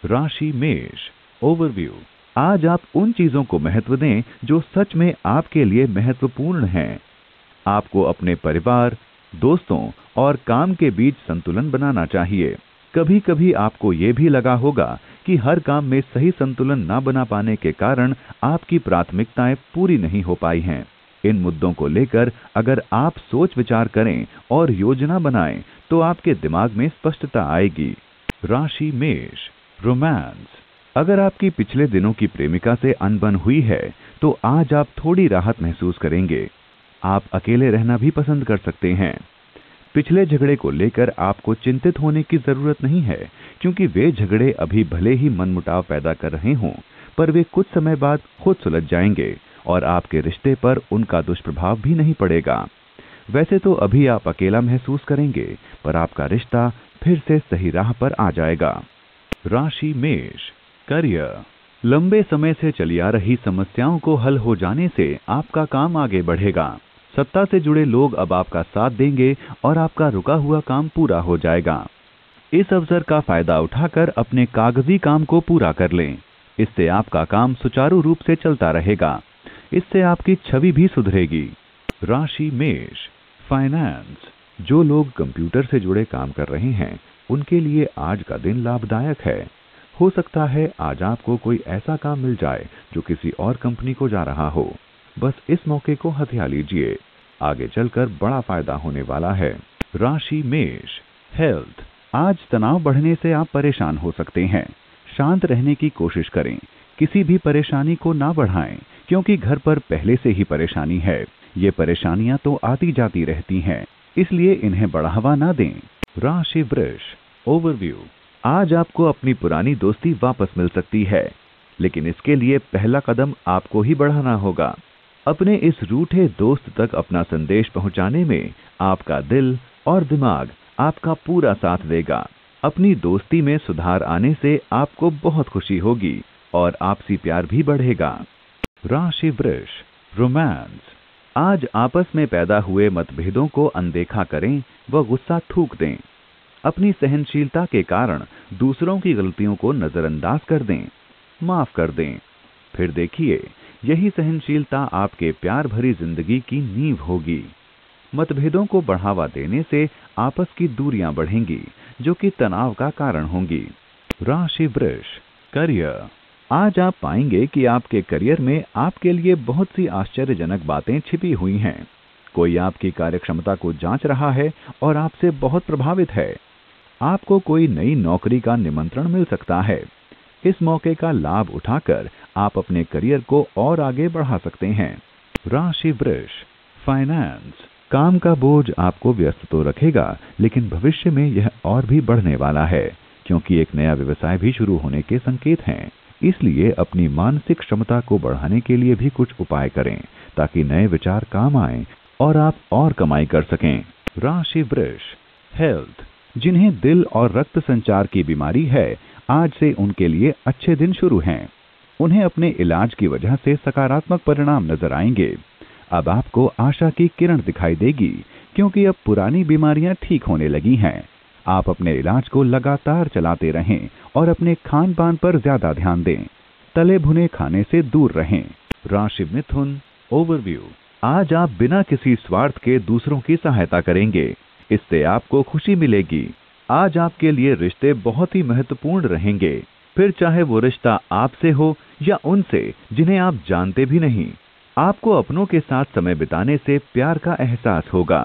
राशि मेष। ओवरव्यू। आज आप उन चीजों को महत्व दें जो सच में आपके लिए महत्वपूर्ण हैं। आपको अपने परिवार, दोस्तों और काम के बीच संतुलन बनाना चाहिए। कभी कभी आपको ये भी लगा होगा कि हर काम में सही संतुलन ना बना पाने के कारण आपकी प्राथमिकताएं पूरी नहीं हो पाई हैं। इन मुद्दों को लेकर अगर आप सोच विचार करें और योजना बनाएं तो आपके दिमाग में स्पष्टता आएगी। राशि मेष। रोमांस। अगर आपकी पिछले दिनों की प्रेमिका से अनबन हुई है तो आज आप थोड़ी राहत महसूस करेंगे। आप अकेले रहना भी पसंद कर सकते हैं। पिछले झगड़े को लेकर आपको चिंतित होने की जरूरत नहीं है, क्योंकि वे झगड़े अभी भले ही मनमुटाव पैदा कर रहे हों, पर वे कुछ समय बाद खुद सुलझ जाएंगे और आपके रिश्ते पर उनका दुष्प्रभाव भी नहीं पड़ेगा। वैसे तो अभी आप अकेला महसूस करेंगे, पर आपका रिश्ता फिर से सही राह पर आ जाएगा। राशि मेष। करियर। लंबे समय से चली आ रही समस्याओं को हल हो जाने से आपका काम आगे बढ़ेगा। सत्ता से जुड़े लोग अब आपका साथ देंगे और आपका रुका हुआ काम पूरा हो जाएगा। इस अवसर का फायदा उठाकर अपने कागजी काम को पूरा कर लें। इससे आपका काम सुचारू रूप से चलता रहेगा। इससे आपकी छवि भी सुधरेगी। राशि मेष। फाइनेंस। जो लोग कंप्यूटर से जुड़े काम कर रहे हैं उनके लिए आज का दिन लाभदायक है। हो सकता है आज आपको कोई ऐसा काम मिल जाए जो किसी और कंपनी को जा रहा हो। बस इस मौके को हथिया लीजिए, आगे चलकर बड़ा फायदा होने वाला है। राशि मेष। हेल्थ। आज तनाव बढ़ने से आप परेशान हो सकते हैं। शांत रहने की कोशिश करें। किसी भी परेशानी को ना बढ़ाएं, क्योंकि घर पर पहले से ही परेशानी है। ये परेशानियां तो आती जाती रहती हैं, इसलिए इन्हें बढ़ावा ना दें। राशि वृष। ओवरव्यू। आज आपको अपनी पुरानी दोस्ती वापस मिल सकती है, लेकिन इसके लिए पहला कदम आपको ही बढ़ाना होगा। अपने इस रूठे दोस्त तक अपना संदेश पहुंचाने में आपका दिल और दिमाग आपका पूरा साथ देगा। अपनी दोस्ती में सुधार आने से आपको बहुत खुशी होगी और आपसी प्यार भी बढ़ेगा। राशि वृष। रोमांस। आज आपस में पैदा हुए मतभेदों को अनदेखा करें व गुस्सा थूक दें। अपनी सहनशीलता के कारण दूसरों की गलतियों को नजरअंदाज कर दें, माफ कर दें। फिर देखिए, यही सहनशीलता आपके प्यार भरी जिंदगी की नींव होगी। मतभेदों को बढ़ावा देने से आपस की दूरियां बढ़ेंगी, जो कि तनाव का कारण होंगी। राशि वृष। करियर। आज आप पाएंगे कि आपके करियर में आपके लिए बहुत सी आश्चर्यजनक बातें छिपी हुई हैं। कोई आपकी कार्यक्षमता को जांच रहा है और आपसे बहुत प्रभावित है। आपको कोई नई नौकरी का निमंत्रण मिल सकता है। इस मौके का लाभ उठाकर आप अपने करियर को और आगे बढ़ा सकते हैं। राशि वृष। फाइनेंस। काम का बोझ आपको व्यस्त तो रखेगा, लेकिन भविष्य में यह और भी बढ़ने वाला है, क्योंकि एक नया व्यवसाय भी शुरू होने के संकेत हैं। इसलिए अपनी मानसिक क्षमता को बढ़ाने के लिए भी कुछ उपाय करें, ताकि नए विचार काम आएं और आप और कमाई कर सकें। राशि वृष। हेल्थ। जिन्हें दिल और रक्त संचार की बीमारी है, आज से उनके लिए अच्छे दिन शुरू हैं। उन्हें अपने इलाज की वजह से सकारात्मक परिणाम नजर आएंगे। अब आपको आशा की किरण दिखाई देगी, क्योंकि अब पुरानी बीमारियां ठीक होने लगी हैं। आप अपने इलाज को लगातार चलाते रहें और अपने खान पान पर ज्यादा ध्यान दें। तले भुने खाने से दूर रहें। राशि मिथुन। ओवरव्यू। आज आप बिना किसी स्वार्थ के दूसरों की सहायता करेंगे। इससे आपको खुशी मिलेगी। आज आपके लिए रिश्ते बहुत ही महत्वपूर्ण रहेंगे, फिर चाहे वो रिश्ता आपसे हो या उनसे जिन्हें आप जानते भी नहीं। आपको अपनों के साथ समय बिताने से प्यार का एहसास होगा।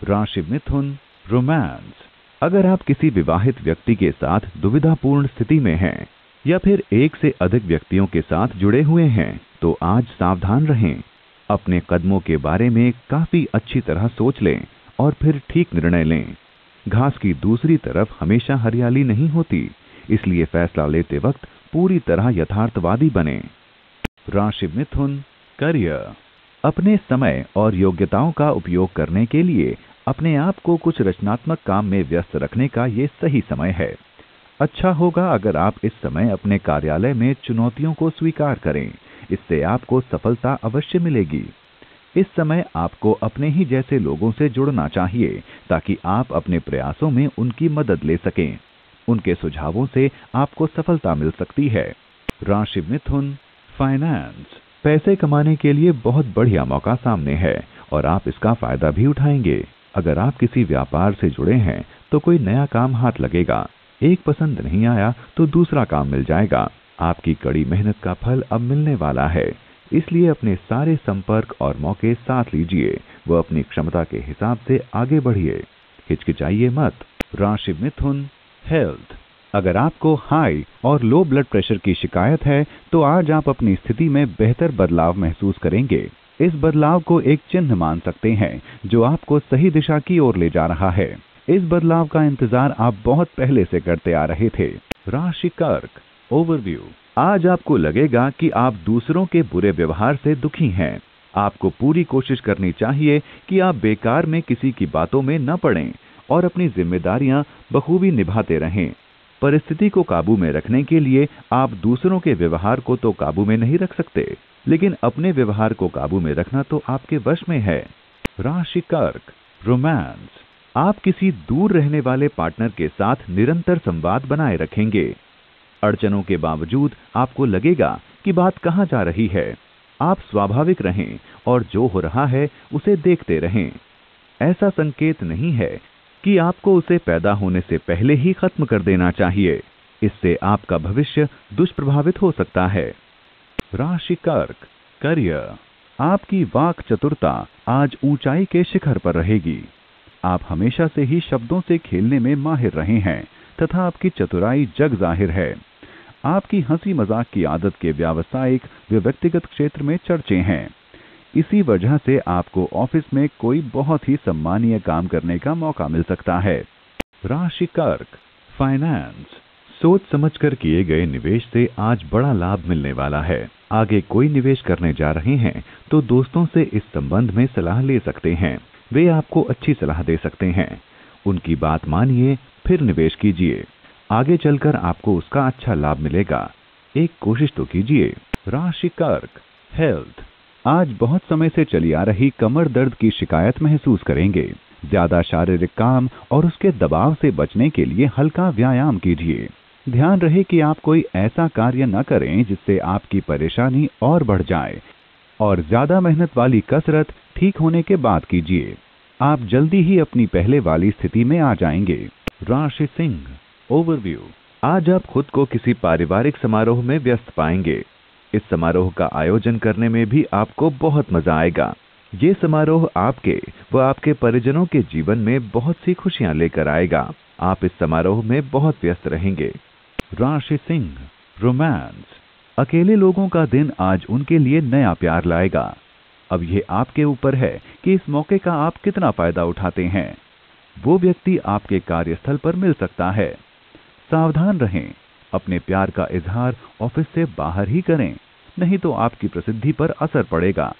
राशि मिथुन। रोमांस। अगर आप किसी विवाहित व्यक्ति के साथ दुविधापूर्ण स्थिति में हैं या फिर एक से अधिक व्यक्तियों के साथ जुड़े हुए हैं, तो आज सावधान रहें। अपने कदमों के बारे में काफी अच्छी तरह सोच लें और फिर ठीक निर्णय लें। घास की दूसरी तरफ हमेशा हरियाली नहीं होती, इसलिए फैसला लेते वक्त पूरी तरह यथार्थवादी बने। राशि मिथुन। करियर। अपने समय और योग्यताओं का उपयोग करने के लिए अपने आप को कुछ रचनात्मक काम में व्यस्त रखने का ये सही समय है। अच्छा होगा अगर आप इस समय अपने कार्यालय में चुनौतियों को स्वीकार करें। इससे आपको सफलता अवश्य मिलेगी। इस समय आपको अपने ही जैसे लोगों से जुड़ना चाहिए, ताकि आप अपने प्रयासों में उनकी मदद ले सकें। उनके सुझावों से आपको सफलता मिल सकती है। राशि मिथुन, फाइनेंस। पैसे कमाने के लिए बहुत बढ़िया मौका सामने है और आप इसका फायदा भी उठाएंगे। अगर आप किसी व्यापार से जुड़े हैं तो कोई नया काम हाथ लगेगा। एक पसंद नहीं आया तो दूसरा काम मिल जाएगा। आपकी कड़ी मेहनत का फल अब मिलने वाला है, इसलिए अपने सारे संपर्क और मौके साथ लीजिए व अपनी क्षमता के हिसाब से आगे बढ़िए। हिचकिचाइए मत। राशि मिथुन, हेल्थ। अगर आपको हाई और लो ब्लड प्रेशर की शिकायत है तो आज आप अपनी स्थिति में बेहतर बदलाव महसूस करेंगे। इस बदलाव को एक चिन्ह मान सकते हैं जो आपको सही दिशा की ओर ले जा रहा है। इस बदलाव का इंतजार आप बहुत पहले से करते आ रहे थे। राशि कर्क, ओवरव्यू। आज आपको लगेगा कि आप दूसरों के बुरे व्यवहार से दुखी हैं। आपको पूरी कोशिश करनी चाहिए कि आप बेकार में किसी की बातों में न पड़ें और अपनी जिम्मेदारियां बखूबी निभाते रहें। परिस्थिति को काबू में रखने के लिए आप दूसरों के व्यवहार को तो काबू में नहीं रख सकते, लेकिन अपने व्यवहार को काबू में रखना तो आपके वश में है। राशि कर्क, रोमांस। आप किसी दूर रहने वाले पार्टनर के साथ निरंतर संवाद बनाए रखेंगे। अड़चनों के बावजूद आपको लगेगा कि बात कहां जा रही है। आप स्वाभाविक रहें और जो हो रहा है उसे देखते रहें। ऐसा संकेत नहीं है कि आपको उसे पैदा होने से पहले ही खत्म कर देना चाहिए। इससे आपका भविष्य दुष्प्रभावित हो सकता है। राशि कर्क, करियर। आपकी वाक चतुरता आज ऊंचाई के शिखर पर रहेगी। आप हमेशा से ही शब्दों से खेलने में माहिर रहे हैं तथा आपकी चतुराई जग जाहिर है। आपकी हंसी मजाक की आदत के व्यावसायिक व व्यक्तिगत क्षेत्र में चर्चे हैं। इसी वजह से आपको ऑफिस में कोई बहुत ही सम्मानीय काम करने का मौका मिल सकता है। राशि कर्क, फाइनेंस। सोच समझकर किए गए निवेश से आज बड़ा लाभ मिलने वाला है। आगे कोई निवेश करने जा रहे हैं तो दोस्तों से इस संबंध में सलाह ले सकते हैं। वे आपको अच्छी सलाह दे सकते हैं। उनकी बात मानिए, फिर निवेश कीजिए। आगे चलकर आपको उसका अच्छा लाभ मिलेगा। एक कोशिश तो कीजिए। राशि कर्क, हेल्थ। आज बहुत समय से चली आ रही कमर दर्द की शिकायत महसूस करेंगे। ज्यादा शारीरिक काम और उसके दबाव से बचने के लिए हल्का व्यायाम कीजिए। ध्यान रहे कि आप कोई ऐसा कार्य न करें जिससे आपकी परेशानी और बढ़ जाए और ज्यादा मेहनत वाली कसरत ठीक होने के बाद कीजिए। आप जल्दी ही अपनी पहले वाली स्थिति में आ जाएंगे। राशि सिंह, ओवरव्यू। आज आप खुद को किसी पारिवारिक समारोह में व्यस्त पाएंगे। इस समारोह का आयोजन करने में भी आपको बहुत मजा आएगा। ये समारोह आपके व आपके परिजनों के जीवन में बहुत सी खुशियां लेकर आएगा। आप इस समारोह में बहुत व्यस्त रहेंगे। राशि सिंह, रोमांस। अकेले लोगों का दिन आज उनके लिए नया प्यार लाएगा। अब ये आपके ऊपर है कि इस मौके का आप कितना फायदा उठाते हैं। वो व्यक्ति आपके कार्यस्थल पर मिल सकता है। सावधान रहें। अपने प्यार का इजहार ऑफिस से बाहर ही करें, नहीं तो आपकी प्रसिद्धि पर असर पड़ेगा।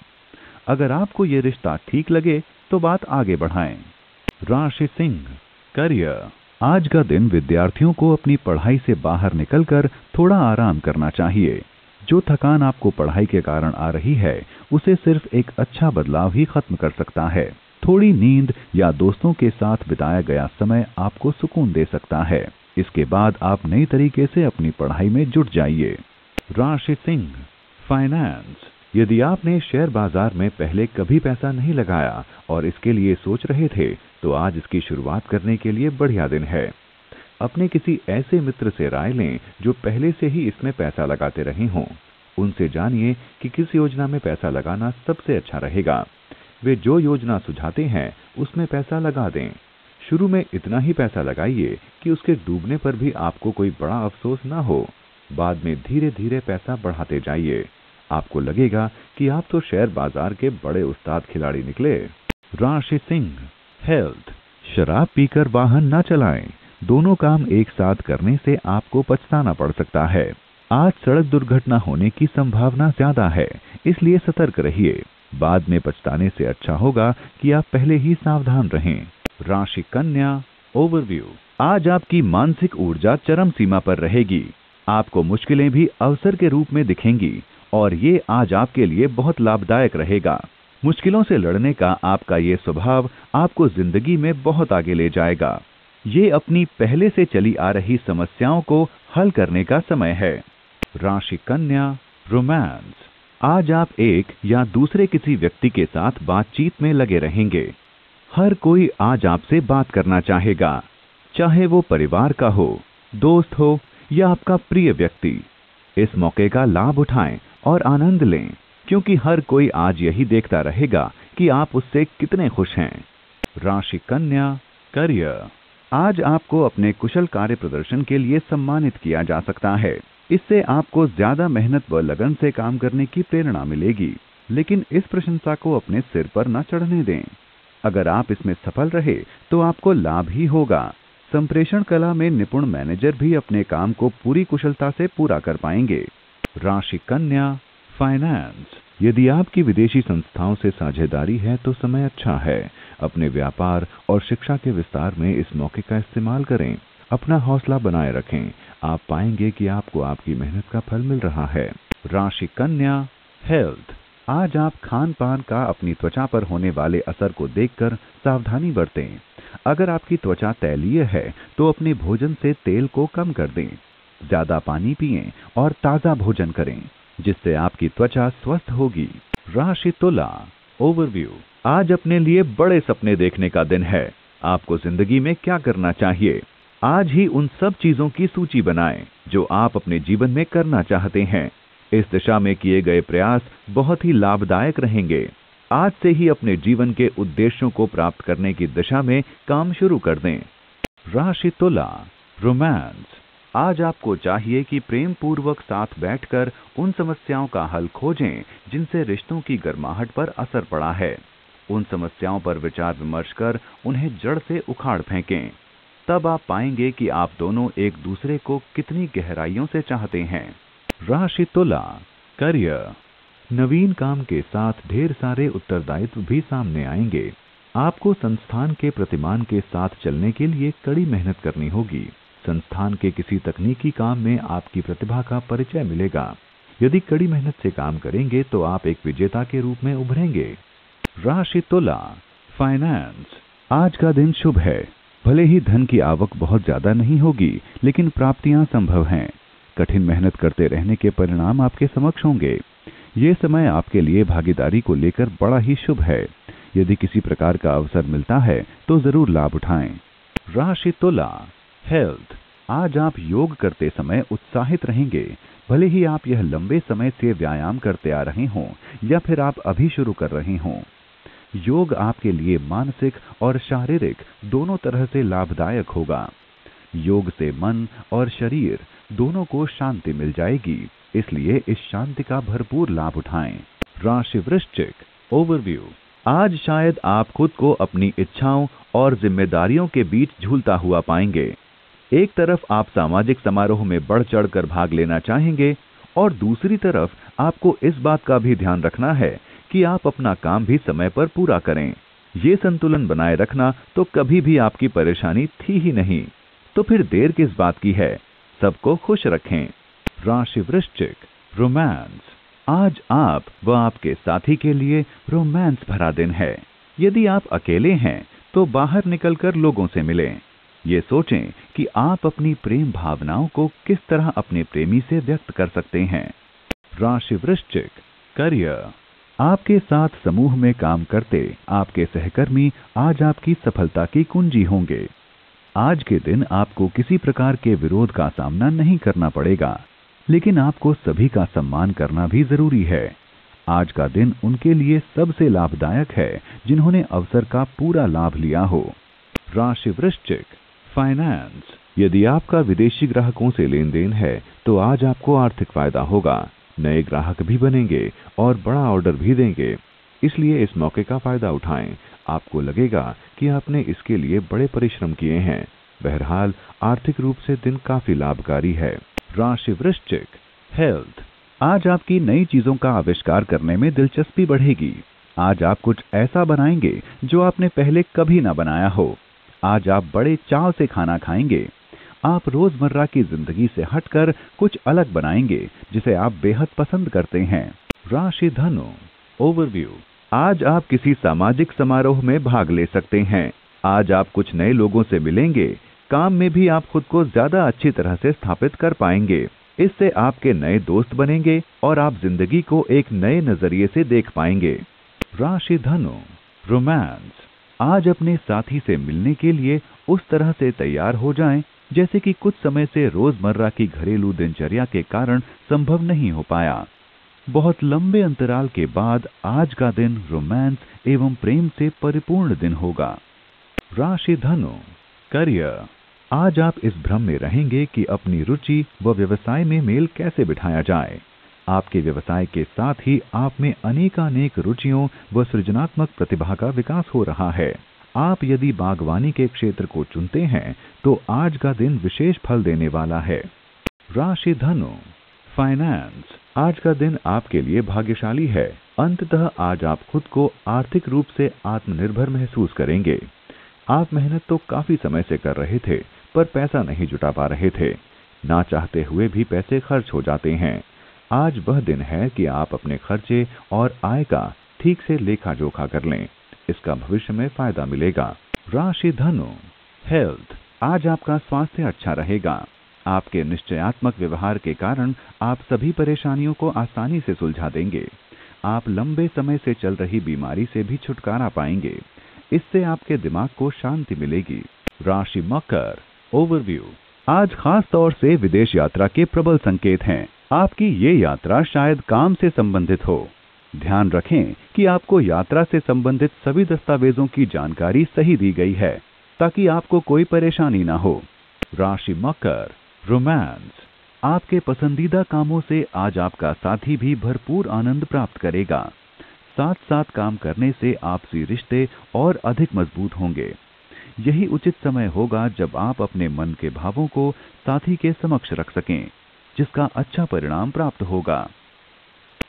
अगर आपको ये रिश्ता ठीक लगे तो बात आगे बढ़ाएं। राशि सिंह, करियर। आज का दिन विद्यार्थियों को अपनी पढ़ाई से बाहर निकलकर थोड़ा आराम करना चाहिए। जो थकान आपको पढ़ाई के कारण आ रही है उसे सिर्फ एक अच्छा बदलाव ही खत्म कर सकता है। थोड़ी नींद या दोस्तों के साथ बिताया गया समय आपको सुकून दे सकता है। इसके बाद आप नई तरीके से अपनी पढ़ाई में जुट जाइए। राशि सिंह, फाइनेंस। यदि आपने शेयर बाजार में पहले कभी पैसा नहीं लगाया और इसके लिए सोच रहे थे तो आज इसकी शुरुआत करने के लिए बढ़िया दिन है। अपने किसी ऐसे मित्र से राय लें जो पहले से ही इसमें पैसा लगाते रहे हों। उनसे जानिए कि किस योजना में पैसा लगाना सबसे अच्छा रहेगा। वे जो योजना सुझाते हैं उसमें पैसा लगा दें। शुरू में इतना ही पैसा लगाइए कि उसके डूबने पर भी आपको कोई बड़ा अफसोस ना हो। बाद में धीरे धीरे पैसा बढ़ाते जाइए। आपको लगेगा कि आप तो शेयर बाजार के बड़े उस्ताद खिलाड़ी निकले। राशि सिंह, हेल्थ। शराब पीकर वाहन न चलाएं। दोनों काम एक साथ करने से आपको पछताना पड़ सकता है। आज सड़क दुर्घटना होने की संभावना ज्यादा है, इसलिए सतर्क रहिए। बाद में पछताने से अच्छा होगा कि आप पहले ही सावधान रहें। राशि कन्या, ओवरव्यू। आज आपकी मानसिक ऊर्जा चरम सीमा पर रहेगी। आपको मुश्किलें भी अवसर के रूप में दिखेंगी और ये आज आपके लिए बहुत लाभदायक रहेगा। मुश्किलों से लड़ने का आपका ये स्वभाव आपको जिंदगी में बहुत आगे ले जाएगा। ये अपनी पहले से चली आ रही समस्याओं को हल करने का समय है। राशि कन्या, रोमांस। आज आप एक या दूसरे किसी व्यक्ति के साथ बातचीत में लगे रहेंगे। हर कोई आज आपसे बात करना चाहेगा, चाहे वो परिवार का हो, दोस्त हो या आपका प्रिय व्यक्ति। इस मौके का लाभ उठाएं और आनंद लें, क्योंकि हर कोई आज यही देखता रहेगा कि आप उससे कितने खुश हैं। राशि कन्या, करियर। आज आपको अपने कुशल कार्य प्रदर्शन के लिए सम्मानित किया जा सकता है। इससे आपको ज्यादा मेहनत व लगन से काम करने की प्रेरणा मिलेगी, लेकिन इस प्रशंसा को अपने सिर पर न चढ़ने दें। अगर आप इसमें सफल रहे तो आपको लाभ ही होगा। संप्रेषण कला में निपुण मैनेजर भी अपने काम को पूरी कुशलता से पूरा कर पाएंगे। राशि कन्या, फाइनेंस। यदि आपकी विदेशी संस्थाओं से साझेदारी है तो समय अच्छा है। अपने व्यापार और शिक्षा के विस्तार में इस मौके का इस्तेमाल करें। अपना हौसला बनाए रखें। आप पाएंगे कि आपको आपकी मेहनत का फल मिल रहा है। राशि कन्या, हेल्थ। आज आप खान पान का अपनी त्वचा पर होने वाले असर को देखकर सावधानी बरतें। अगर आपकी त्वचा तैलीय है तो अपने भोजन से तेल को कम कर दें। ज्यादा पानी पिएं और ताजा भोजन करें, जिससे आपकी त्वचा स्वस्थ होगी। राशि तुला, ओवरव्यू। आज अपने लिए बड़े सपने देखने का दिन है। आपको जिंदगी में क्या करना चाहिए? आज ही उन सब चीजों की सूची बनाएं जो आप अपने जीवन में करना चाहते हैं। इस दिशा में किए गए प्रयास बहुत ही लाभदायक रहेंगे। आज से ही अपने जीवन के उद्देश्यों को प्राप्त करने की दिशा में काम शुरू कर दें। राशि तुला, रोमांस। आज आपको चाहिए कि प्रेम पूर्वक साथ बैठकर उन समस्याओं का हल खोजें जिनसे रिश्तों की गर्माहट पर असर पड़ा है। उन समस्याओं पर विचार विमर्श कर उन्हें जड़ से उखाड़ फेंकें। तब आप पाएंगे कि आप दोनों एक दूसरे को कितनी गहराइयों से चाहते हैं। राशि तुला, करियर। नवीन काम के साथ ढेर सारे उत्तरदायित्व भी सामने आएंगे। आपको संस्थान के प्रतिमान के साथ चलने के लिए कड़ी मेहनत करनी होगी। संस्थान के किसी तकनीकी काम में आपकी प्रतिभा का परिचय मिलेगा। यदि कड़ी मेहनत से काम करेंगे तो आप एक विजेता के रूप में उभरेंगे। राशि तुला, फाइनेंस। आज का दिन शुभ है। भले ही धन की आवक बहुत ज्यादा नहीं होगी, लेकिन प्राप्तियां संभव हैं। कठिन मेहनत करते रहने के परिणाम आपके समक्ष होंगे। ये समय आपके लिए भागीदारी को लेकर बड़ा ही शुभ है। यदि किसी प्रकार का अवसर मिलता है तो जरूर लाभ उठाएं। राशि तुला, हेल्थ। आज आप योग करते समय उत्साहित रहेंगे। भले ही आप यह लंबे समय से व्यायाम करते आ रहे हों या फिर आप अभी शुरू कर रहे हों। योग आपके लिए मानसिक और शारीरिक दोनों तरह से लाभदायक होगा। योग से मन और शरीर दोनों को शांति मिल जाएगी, इसलिए इस शांति का भरपूर लाभ उठाएं। राशि वृश्चिक, ओवरव्यू। आज शायद आप खुद को अपनी इच्छाओं और जिम्मेदारियों के बीच झूलता हुआ पाएंगे। एक तरफ आप सामाजिक समारोह में बढ़ चढ़कर भाग लेना चाहेंगे और दूसरी तरफ आपको इस बात का भी ध्यान रखना है कि आप अपना काम भी समय पर पूरा करें। ये संतुलन बनाए रखना तो कभी भी आपकी परेशानी थी ही नहीं, तो फिर देर किस बात की है। सबको खुश रखें। राशि वृश्चिक, रोमांस। आज आप व आपके साथी के लिए रोमांस भरा दिन है। यदि आप अकेले हैं तो बाहर निकलकर लोगों से मिलें। ये सोचें कि आप अपनी प्रेम भावनाओं को किस तरह अपने प्रेमी से व्यक्त कर सकते हैं। राशि वृश्चिक, करियर। आपके साथ समूह में काम करते आपके सहकर्मी आज आपकी सफलता की कुंजी होंगे। आज के दिन आपको किसी प्रकार के विरोध का सामना नहीं करना पड़ेगा, लेकिन आपको सभी का सम्मान करना भी जरूरी है। आज का दिन उनके लिए सबसे लाभदायक है जिन्होंने अवसर का पूरा लाभ लिया हो। राशि वृश्चिक, फाइनेंस। यदि आपका विदेशी ग्राहकों से लेन देन है तो आज आपको आर्थिक फायदा होगा। नए ग्राहक भी बनेंगे और बड़ा ऑर्डर भी देंगे, इसलिए इस मौके का फायदा उठाएं। आपको लगेगा कि आपने इसके लिए बड़े परिश्रम किए हैं। बहरहाल आर्थिक रूप से दिन काफी लाभकारी है। राशि वृश्चिक, हेल्थ। आज आपकी नई चीजों का आविष्कार करने में दिलचस्पी बढ़ेगी। आज आप कुछ ऐसा बनाएंगे जो आपने पहले कभी ना बनाया हो। आज आप बड़े चाव से खाना खाएंगे। आप रोजमर्रा की जिंदगी से हटकर कुछ अलग बनाएंगे जिसे आप बेहद पसंद करते हैं। राशि धनु, ओवरव्यू। आज आप किसी सामाजिक समारोह में भाग ले सकते हैं। आज आप कुछ नए लोगों से मिलेंगे। काम में भी आप खुद को ज्यादा अच्छी तरह से स्थापित कर पाएंगे। इससे आपके नए दोस्त बनेंगे और आप जिंदगी को एक नए नजरिए से देख पाएंगे। राशि धनु, रोमांस। आज अपने साथी से मिलने के लिए उस तरह से तैयार हो जाएं जैसे कि कुछ समय से रोजमर्रा की घरेलू दिनचर्या के कारण संभव नहीं हो पाया। बहुत लंबे अंतराल के बाद आज का दिन रोमांस एवं प्रेम से परिपूर्ण दिन होगा। राशि धनु, करियर। आज आप इस भ्रम में रहेंगे कि अपनी रुचि व व्यवसाय में मेल कैसे बिठाया जाए। आपके व्यवसाय के साथ ही आप में अनेकानेक रुचियों व सृजनात्मक प्रतिभा का विकास हो रहा है। आप यदि बागवानी के क्षेत्र को चुनते हैं तो आज का दिन विशेष फल देने वाला है। राशि धनु, फाइनेंस। आज का दिन आपके लिए भाग्यशाली है। अंततः आज आप खुद को आर्थिक रूप से आत्मनिर्भर महसूस करेंगे। आप मेहनत तो काफी समय से कर रहे थे पर पैसा नहीं जुटा पा रहे थे। ना चाहते हुए भी पैसे खर्च हो जाते हैं। आज वह दिन है कि आप अपने खर्चे और आय का ठीक से लेखा जोखा कर लें। इसका भविष्य में फायदा मिलेगा। राशि धनु, हेल्थ। आज आपका स्वास्थ्य अच्छा रहेगा। आपके निश्चयात्मक व्यवहार के कारण आप सभी परेशानियों को आसानी से सुलझा देंगे। आप लंबे समय से चल रही बीमारी से भी छुटकारा पाएंगे। इससे आपके दिमाग को शांति मिलेगी। राशि मकर, ओवरव्यू। आज खास तौर से विदेश यात्रा के प्रबल संकेत हैं। आपकी ये यात्रा शायद काम से संबंधित हो। ध्यान रखें कि आपको यात्रा से संबंधित सभी दस्तावेजों की जानकारी सही दी गई है ताकि आपको कोई परेशानी ना हो। राशि मकर, रोमांस। आपके पसंदीदा कामों से आज आपका साथी भी भरपूर आनंद प्राप्त करेगा। साथ साथ काम करने से आपसी रिश्ते और अधिक मजबूत होंगे। यही उचित समय होगा जब आप अपने मन के भावों को साथी के समक्ष रख सकें, जिसका अच्छा परिणाम प्राप्त होगा।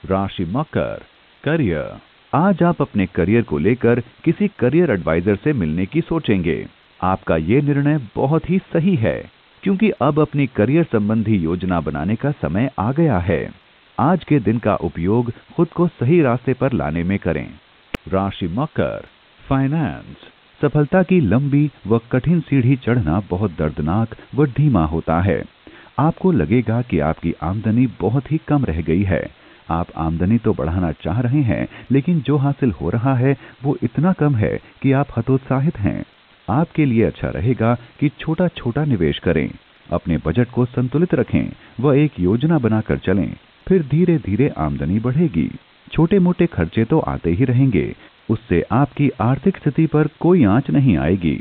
राशि मकर, करियर। आज आप अपने करियर को लेकर किसी करियर एडवाइजर से मिलने की सोचेंगे। आपका ये निर्णय बहुत ही सही है क्योंकि अब अपनी करियर संबंधी योजना बनाने का समय आ गया है। आज के दिन का उपयोग खुद को सही रास्ते पर लाने में करें। राशि मकर, फाइनेंस। सफलता की लंबी व कठिन सीढ़ी चढ़ना बहुत दर्दनाक व धीमा होता है। आपको लगेगा कि आपकी आमदनी बहुत ही कम रह गई है। आप आमदनी तो बढ़ाना चाह रहे हैं लेकिन जो हासिल हो रहा है वो इतना कम है कि आप हतोत्साहित हैं। आपके लिए अच्छा रहेगा कि छोटा छोटा निवेश करें, अपने बजट को संतुलित रखें व एक योजना बनाकर चलें। फिर धीरे धीरे आमदनी बढ़ेगी। छोटे मोटे खर्चे तो आते ही रहेंगे, उससे आपकी आर्थिक स्थिति पर कोई आंच नहीं आएगी।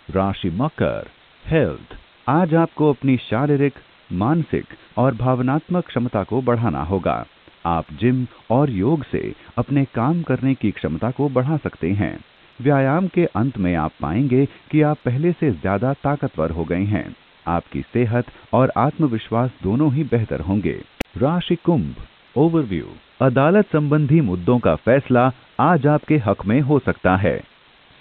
राशि मकर, हेल्थ। आज आपको अपनी शारीरिक, मानसिक और भावनात्मक क्षमता को बढ़ाना होगा। आप जिम और योग से अपने काम करने की क्षमता को बढ़ा सकते हैं। व्यायाम के अंत में आप पाएंगे कि आप पहले से ज्यादा ताकतवर हो गए हैं। आपकी सेहत और आत्मविश्वास दोनों ही बेहतर होंगे। राशि कुंभ, ओवरव्यू। अदालत संबंधी मुद्दों का फैसला आज आपके हक में हो सकता है।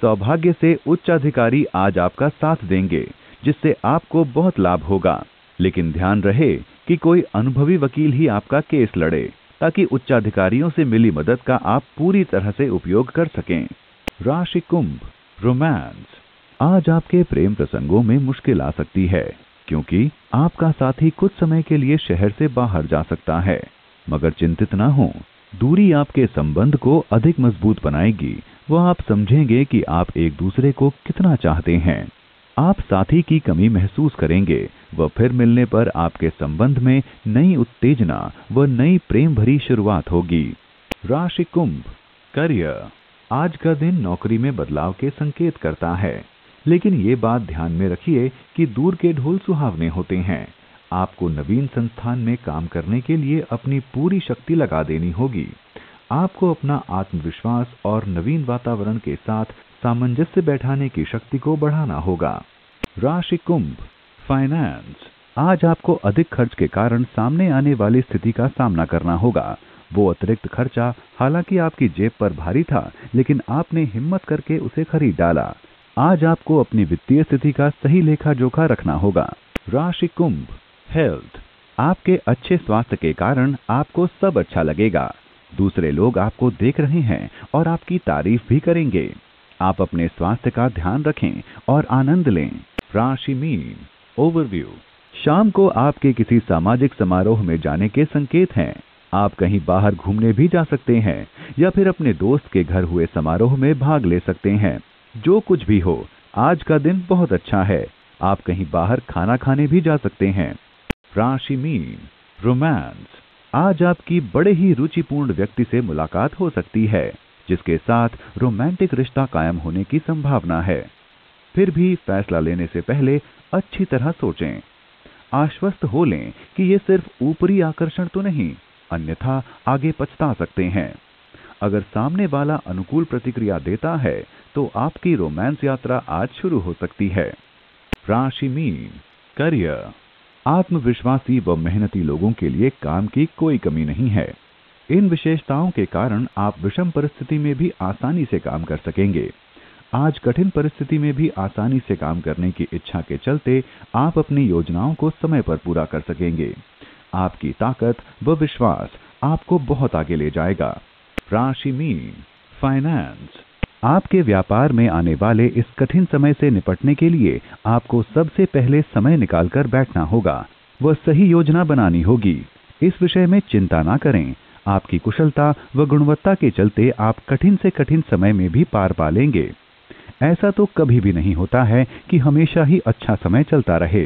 सौभाग्य से उच्च अधिकारी आज आपका साथ देंगे, जिससे आपको बहुत लाभ होगा। लेकिन ध्यान रहे कि कोई अनुभवी वकील ही आपका केस लड़े, ताकि उच्चाधिकारियों से मिली मदद का आप पूरी तरह से उपयोग कर सकें। राशि कुंभ, रोमांस। आज आपके प्रेम प्रसंगों में मुश्किल आ सकती है क्योंकि आपका साथी कुछ समय के लिए शहर से बाहर जा सकता है। मगर चिंतित ना हो, दूरी आपके संबंध को अधिक मजबूत बनाएगी। वह आप समझेंगे कि आप एक दूसरे को कितना चाहते हैं। आप साथी की कमी महसूस करेंगे व फिर मिलने पर आपके संबंध में नई उत्तेजना व नई प्रेम भरी शुरुआत होगी। राशि कुंभ, करियर। आज का दिन नौकरी में बदलाव के संकेत करता है, लेकिन ये बात ध्यान में रखिए कि दूर के ढोल सुहावने होते हैं। आपको नवीन संस्थान में काम करने के लिए अपनी पूरी शक्ति लगा देनी होगी। आपको अपना आत्मविश्वास और नवीन वातावरण के साथ सामंजस्य बैठाने की शक्ति को बढ़ाना होगा। राशि कुंभ, फाइनेंस। आज आपको अधिक खर्च के कारण सामने आने वाली स्थिति का सामना करना होगा। वो अतिरिक्त खर्चा हालांकि आपकी जेब पर भारी था, लेकिन आपने हिम्मत करके उसे खरीद डाला। आज आपको अपनी वित्तीय स्थिति का सही लेखा जोखा रखना होगा। राशि कुंभ, हेल्थ। आपके अच्छे स्वास्थ्य के कारण आपको सब अच्छा लगेगा। दूसरे लोग आपको देख रहे हैं और आपकी तारीफ भी करेंगे। आप अपने स्वास्थ्य का ध्यान रखें और आनंद लें। राशि मीन। ओवरव्यू। शाम को आपके किसी सामाजिक समारोह में जाने के संकेत हैं। आप कहीं बाहर घूमने भी जा सकते हैं या फिर अपने दोस्त के घर हुए समारोह में भाग ले सकते हैं। जो कुछ भी हो, आज का दिन बहुत अच्छा है। आप कहीं बाहर खाना खाने भी जा सकते हैं। राशि मीन। रोमांस। आज आपकी बड़े ही रुचिपूर्ण व्यक्ति से मुलाकात हो सकती है, जिसके साथ रोमांटिक रिश्ता कायम होने की संभावना है। फिर भी फैसला लेने से पहले अच्छी तरह सोचें। आश्वस्त हो लें कि ये सिर्फ ऊपरी आकर्षण तो नहीं, अन्यथा आगे पछता सकते हैं। अगर सामने वाला अनुकूल प्रतिक्रिया देता है तो आपकी रोमांस यात्रा आज शुरू हो सकती है। राशि मीन। करियर। आत्मविश्वासी व मेहनती लोगों के लिए काम की कोई कमी नहीं है। इन विशेषताओं के कारण आप विषम परिस्थिति में भी आसानी से काम कर सकेंगे। आज कठिन परिस्थिति में भी आसानी से काम करने की इच्छा के चलते आप अपनी योजनाओं को समय पर पूरा कर सकेंगे। आपकी ताकत व विश्वास आपको बहुत आगे ले जाएगा। राशि मीन। फाइनेंस। आपके व्यापार में आने वाले इस कठिन समय से निपटने के लिए आपको सबसे पहले समय निकालकर बैठना होगा व सही योजना बनानी होगी। इस विषय में चिंता ना करें। आपकी कुशलता व गुणवत्ता के चलते आप कठिन से कठिन समय में भी पार पा लेंगे। ऐसा तो कभी भी नहीं होता है कि हमेशा ही अच्छा समय चलता रहे।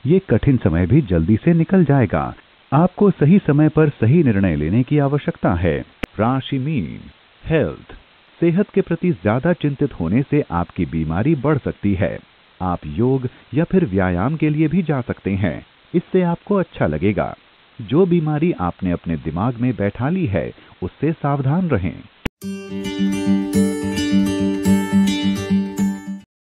ये कठिन समय भी जल्दी से निकल जाएगा। आपको सही समय पर सही निर्णय लेने की आवश्यकता है। राशि मीन। हेल्थ। सेहत के प्रति ज्यादा चिंतित होने से आपकी बीमारी बढ़ सकती है। आप योग या फिर व्यायाम के लिए भी जा सकते हैं। इससे आपको अच्छा लगेगा। जो बीमारी आपने अपने दिमाग में बैठा ली है, उससे सावधान रहें।